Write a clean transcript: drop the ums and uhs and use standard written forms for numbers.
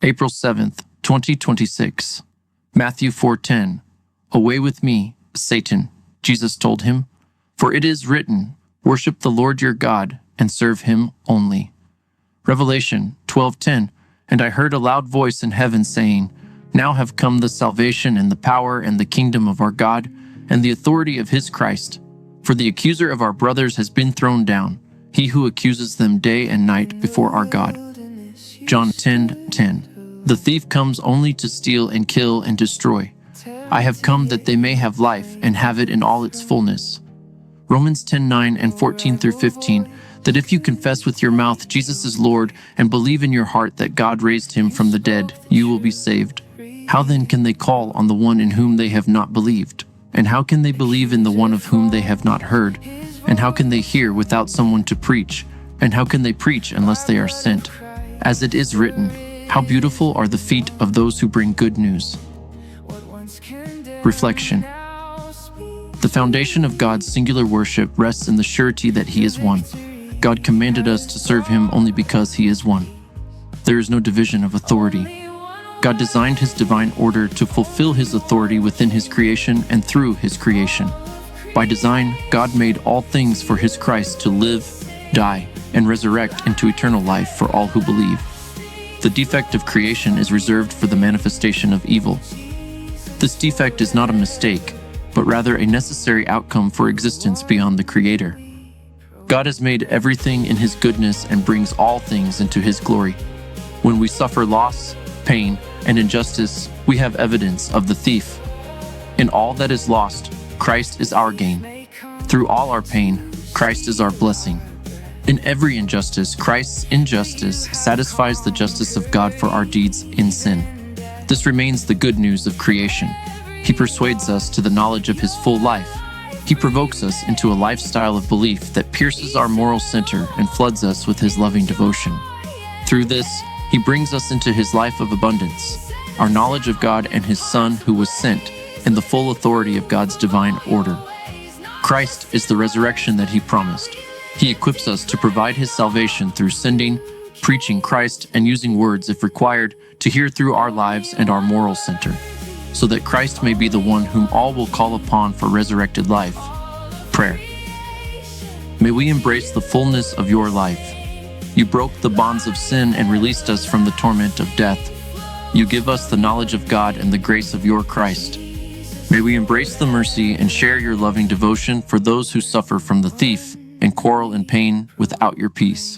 April 7th, 2026. Matthew 4:10. Away with me, Satan, Jesus told him, for it is written, worship the Lord your God and serve him only. Revelation 12:10. And I heard a loud voice in heaven saying, now have come the salvation and the power and the kingdom of our God and the authority of his Christ. For the accuser of our brothers has been thrown down, he who accuses them day and night before our God. John 10:10. The thief comes only to steal and kill and destroy. I have come that they may have life and have it in all its fullness. Romans 10:9 and 14 through 15. That if you confess with your mouth Jesus is Lord and believe in your heart that God raised him from the dead, you will be saved. How then can they call on the one in whom they have not believed? And how can they believe in the one of whom they have not heard? And how can they hear without someone to preach? And how can they preach unless they are sent? As it is written, how beautiful are the feet of those who bring good news. Reflection. The foundation of God's singular worship rests in the surety that he is one. God commanded us to serve him only because he is one. There is no division of authority. God designed his divine order to fulfill his authority within his creation and through his creation. By design, God made all things for his Christ to live, die, and resurrect into eternal life for all who believe. The defect of creation is reserved for the manifestation of evil. This defect is not a mistake, but rather a necessary outcome for existence beyond the Creator. God has made everything in his goodness and brings all things into his glory. When we suffer loss, pain, and injustice, we have evidence of the thief. In all that is lost, Christ is our gain. Through all our pain, Christ is our blessing. In every injustice, Christ's injustice satisfies the justice of God for our deeds in sin. This remains the good news of creation. He persuades us to the knowledge of his full life. He provokes us into a lifestyle of belief that pierces our moral center and floods us with his loving devotion. Through this, he brings us into his life of abundance, our knowledge of God and his Son who was sent, and the full authority of God's divine order. Christ is the resurrection that he promised. He equips us to provide his salvation through sending, preaching Christ, and using words, if required, to hear through our lives and our moral center, so that Christ may be the one whom all will call upon for resurrected life. Prayer. May we embrace the fullness of your life. You broke the bonds of sin and released us from the torment of death. You give us the knowledge of God and the grace of your Christ. May we embrace the mercy and share your loving devotion for those who suffer from the thief and quarrel in pain without your peace.